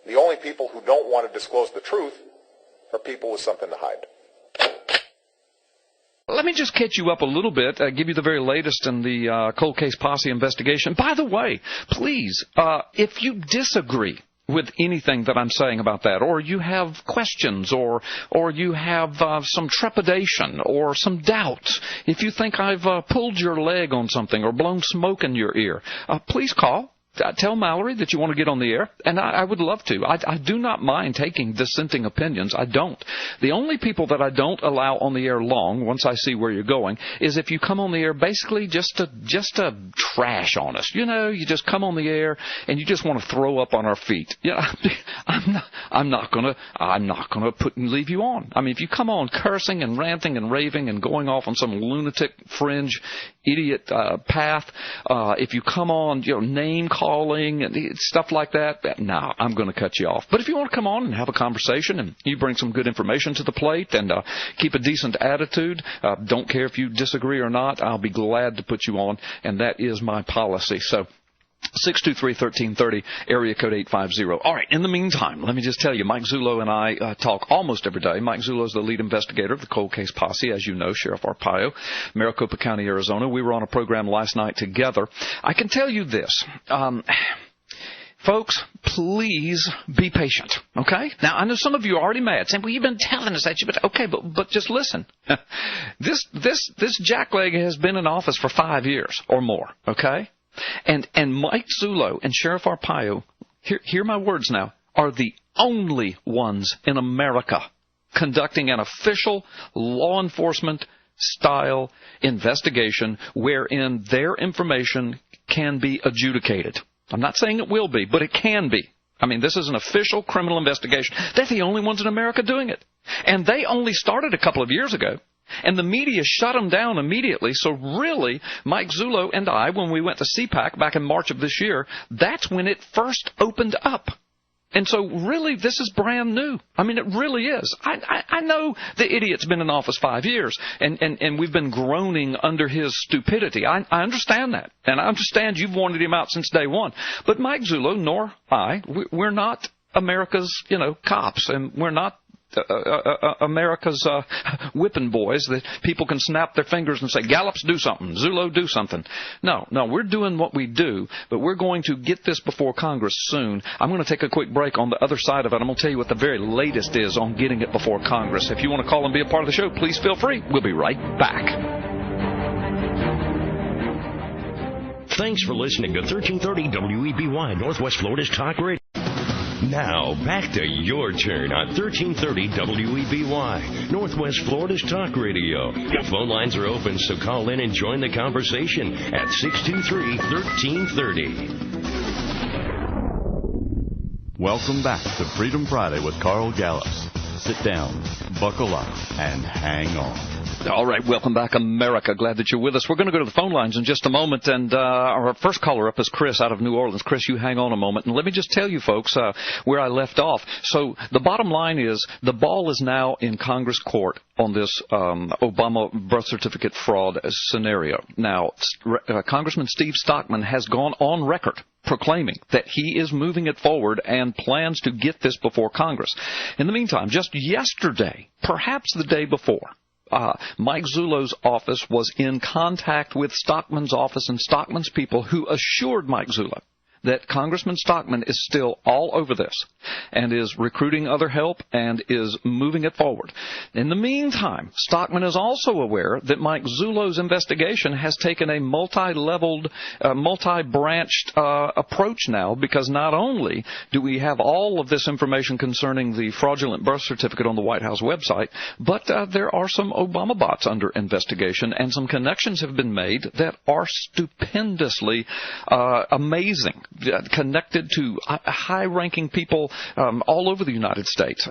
The only people who don't want to disclose the truth are people with something to hide. Let me just catch you up a little bit, give you the very latest in the cold case posse investigation. By the way, please, if you disagree with anything that I'm saying about that, or you have questions, or you have some trepidation or some doubts, if you think I've pulled your leg on something or blown smoke in your ear, please call. Tell Mallory that you want to get on the air, and I would love to. I do not mind taking dissenting opinions. I don't. The only people that I don't allow on the air long, once I see where you're going, is if you come on the air basically just to trash on us. You know, you just come on the air and you just want to throw up on our feet. Yeah, I'm not gonna leave you on. I mean, if you come on cursing and ranting and raving and going off on some lunatic fringe idiot path, if you come on, name calling and stuff like that, no, I'm going to cut you off. But if you want to come on and have a conversation and you bring some good information to the plate and keep a decent attitude, don't care if you disagree or not, I'll be glad to put you on, and that is my policy. So 623-1330, area code 850. All right, in the meantime, let me just tell you, Mike Zullo and I talk almost every day. Mike Zullo is the lead investigator of the cold case posse, as you know, Sheriff Arpaio, Maricopa County, Arizona. We were on a program last night together. I can tell you this. Folks, please be patient, okay? Now, I know some of you are already mad, saying, well, you've been telling us that. Okay, but just listen. This jackleg has been in office for 5 years or more, okay? And Mike Zullo and Sheriff Arpaio, hear my words now, are the only ones in America conducting an official law enforcement style investigation wherein their information can be adjudicated. I'm not saying it will be, but it can be. I mean, this is an official criminal investigation. They're the only ones in America doing it. And they only started a couple of years ago. And the media shut them down immediately. So really, Mike Zullo and I, when we went to CPAC back in March of this year, that's when it first opened up. And so really, this is brand new. I mean, it really is. I know the idiot's been in office 5 years, and we've been groaning under his stupidity. I understand that. And I understand you've wanted him out since day one. But Mike Zullo, nor I, we're not America's, cops, and we're not America's whipping boys that people can snap their fingers and say, Gallups, do something, Zullo, do something. No, we're doing what we do, but we're going to get this before Congress soon. I'm going to take a quick break. On the other side of it, I'm going to tell you what the very latest is on getting it before Congress. If you want to call and be a part of the show, please feel free. We'll be right back. Thanks for listening to 1330 WEBY, Northwest Florida's Talk Radio. Now, back to your turn on 1330 WEBY, Northwest Florida's Talk Radio. The phone lines are open, so call in and join the conversation at 623-1330. Welcome back to Freedom Friday with Carl Gallups. Sit down, buckle up, and hang on. All right, welcome back, America. Glad that you're with us. We're going to go to the phone lines in just a moment, and our first caller up is Chris out of New Orleans. Chris, you hang on a moment, and let me just tell you, folks, where I left off. So the bottom line is the ball is now in Congress court on this Obama birth certificate fraud scenario. Now, Congressman Steve Stockman has gone on record proclaiming that he is moving it forward and plans to get this before Congress. In the meantime, just yesterday, perhaps the day before, Mike Zullo's office was in contact with Stockman's office and Stockman's people, who assured Mike Zullo that Congressman Stockman is still all over this and is recruiting other help and is moving it forward. In the meantime, Stockman is also aware that Mike Zullo's investigation has taken a multi-leveled, multi-branched approach now, because not only do we have all of this information concerning the fraudulent birth certificate on the White House website, but there are some Obama bots under investigation, and some connections have been made that are stupendously amazing, connected to high-ranking people all over the United States,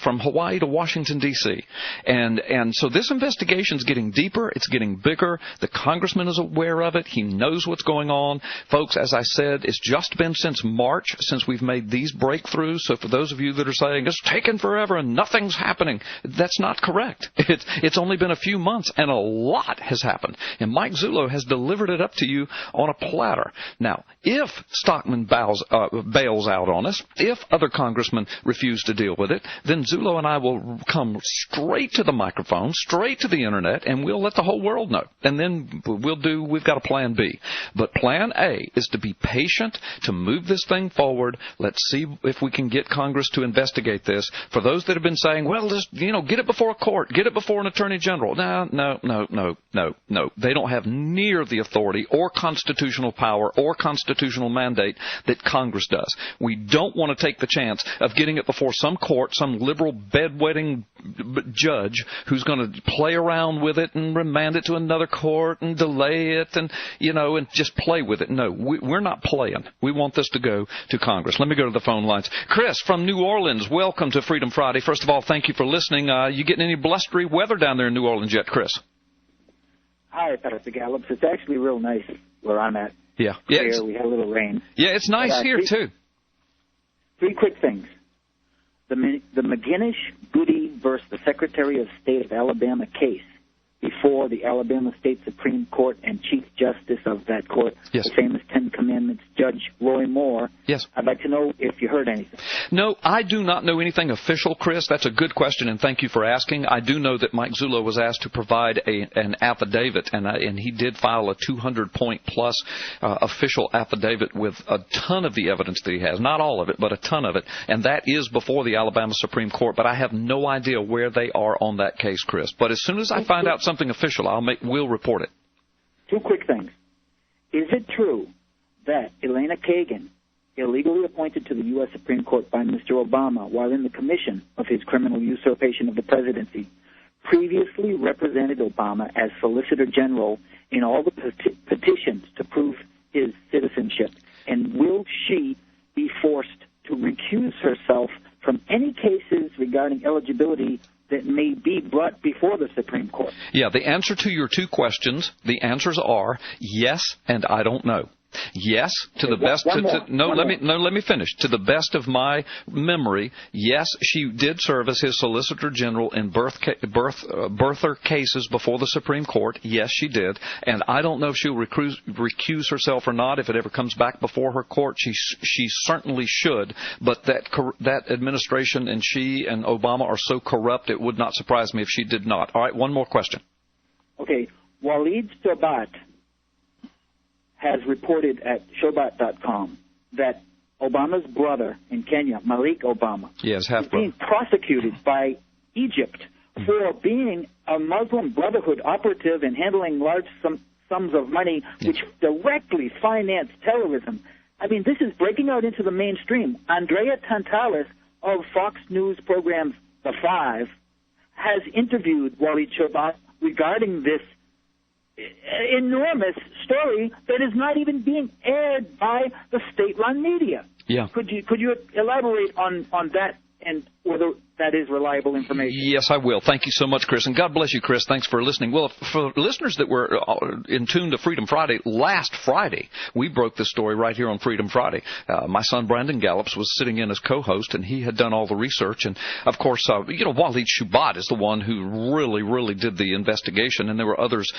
from Hawaii to Washington, D.C. And so this investigation is getting deeper. It's getting bigger. The congressman is aware of it. He knows what's going on. Folks, as I said, it's just been since March since we've made these breakthroughs. So for those of you that are saying, it's taken forever and nothing's happening, that's not correct. It's only been a few months, and a lot has happened. And Mike Zullo has delivered it up to you on a platter. Now, if if Stockman bails out on us, if other congressmen refuse to deal with it, then Zullo and I will come straight to the microphone, straight to the internet, and we'll let the whole world know. And then we've got a plan B. But plan A is to be patient, to move this thing forward. Let's see if we can get Congress to investigate this. For those that have been saying, well, just, get it before a court, get it before an attorney general. No. They don't have near the authority or constitutional power or constitutional mandate that Congress does. We don't want to take the chance of getting it before some court, some liberal bedwetting judge who's going to play around with it and remand it to another court and delay it and just play with it. No, we're not playing. We want this to go to Congress. Let me go to the phone lines. Chris from New Orleans, welcome to Freedom Friday. First of all, thank you for listening. You getting any blustery weather down there in New Orleans yet, Chris? Hi, Pastor Gallups. It's actually real nice where I'm at. Yeah. Here, we had a little rain. Yeah, it's nice here, too. Three quick things. The McGinnis-Goody versus the Secretary of State of Alabama case before the Alabama State Supreme Court and Chief Justice of that court, yes, the famous Ten Commandments Judge Roy Moore. Yes. I'd like to know if you heard anything. No, I do not know anything official, Chris. That's a good question, and thank you for asking. I do know that Mike Zullo was asked to provide an affidavit, and he did file a 200-point-plus official affidavit with a ton of the evidence that he has. Not all of it, but a ton of it, and that is before the Alabama Supreme Court, but I have no idea where they are on that case, Chris. But as soon as I find out something official, we'll report it. Two quick things. Is it true that Elena Kagan, illegally appointed to the U.S. Supreme Court by Mr. Obama while in the commission of his criminal usurpation of the presidency, previously represented Obama as Solicitor General in all the petitions to prove his citizenship? And will she be forced to recuse herself from any cases regarding eligibility that may be brought before the Supreme Court? Yeah, the answer to your two questions, the answers are yes and I don't know. Yes, to the best. Let me finish. To the best of my memory, yes, she did serve as his Solicitor General in birther cases before the Supreme Court. Yes, she did, and I don't know if she'll recuse herself or not. If it ever comes back before her court, she certainly should. But that administration and she and Obama are so corrupt, it would not surprise me if she did not. All right, one more question. Okay, Waleed Shobat has reported at Shobat.com that Obama's brother in Kenya, Malik Obama, is being prosecuted by Egypt for being a Muslim Brotherhood operative and handling large sums of money which directly finance terrorism. I mean, this is breaking out into the mainstream. Andrea Tantalis of Fox News program The Five has interviewed Waleed Shobat regarding this enormous story that is not even being aired by the state-run media. Yeah. Could you elaborate on that and whether that is reliable information? Yes, I will. Thank you so much, Chris. And God bless you, Chris. Thanks for listening. Well, for listeners that were in tune to Freedom Friday, last Friday, we broke this story right here on Freedom Friday. My son, Brandon Gallups, was sitting in as co-host, and he had done all the research. And, of course, Waleed Shobat is the one who really did the investigation, and there were others,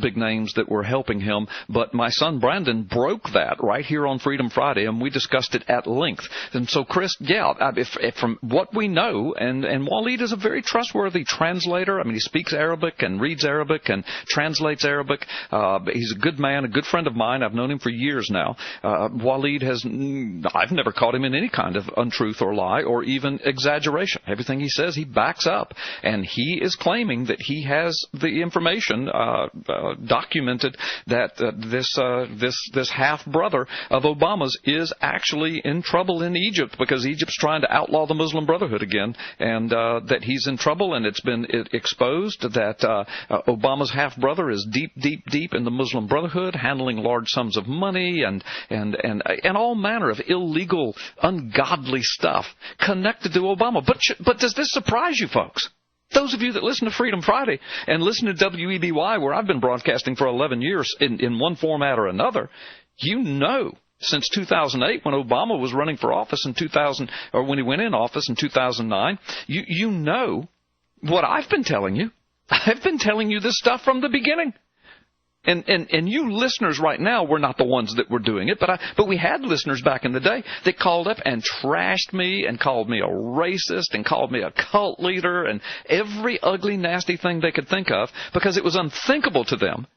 big names, that were helping him. But my son, Brandon, broke that right here on Freedom Friday, and we discussed it at length. And so, Chris, if from what we know, and Waleed is a very trustworthy translator. I mean, he speaks Arabic and reads Arabic and translates Arabic. He's a good man, a good friend of mine. I've known him for years now. Waleed I've never caught him in any kind of untruth or lie or even exaggeration. Everything he says, he backs up. And he is claiming that he has the information documented that this half-brother of Obama's is actually in trouble in Egypt because Egypt's trying to outlaw the Muslim Brotherhood again, and that he's in trouble, and it's been exposed that Obama's half-brother is deep in the Muslim Brotherhood, handling large sums of money and all manner of illegal, ungodly stuff connected to Obama. But does this surprise you, folks? Those of you that listen to Freedom Friday and listen to WEBY, where I've been broadcasting for 11 years in one format or another, since 2008, when Obama was running for office in 2000, or when he went in office in 2009, you know what I've been telling you. I've been telling you this stuff from the beginning. And you listeners right now were not the ones that were doing it, but we had listeners back in the day that called up and trashed me and called me a racist and called me a cult leader and every ugly, nasty thing they could think of, because it was unthinkable to them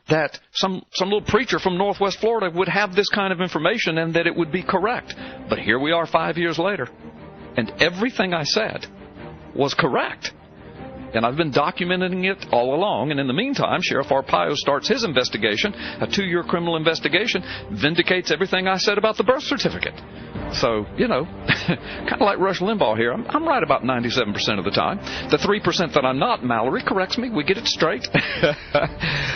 that some little preacher from Northwest Florida would have this kind of information and that it would be correct. But here we are 5 years later, and everything I said was correct. And I've been documenting it all along. And in the meantime, Sheriff Arpaio starts his investigation, a 2-year criminal investigation, vindicates everything I said about the birth certificate. So, kind of like Rush Limbaugh here. I'm right about 97% of the time. The 3% that I'm not, Mallory corrects me. We get it straight.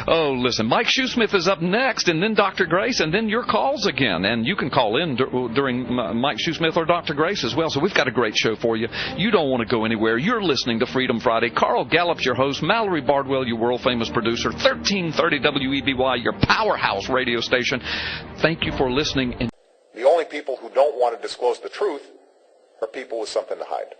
Oh, listen, Mike Shoesmith is up next, and then Dr. Grace, and then your calls again. And you can call in during Mike Shoesmith or Dr. Grace as well. So we've got a great show for you. You don't want to go anywhere. You're listening to Freedom Friday. Carl Gallups, your host. Mallory Bardwell, your world-famous producer. 1330 WEBY, your powerhouse radio station. Thank you for listening. The only people who don't want to disclose the truth are people with something to hide.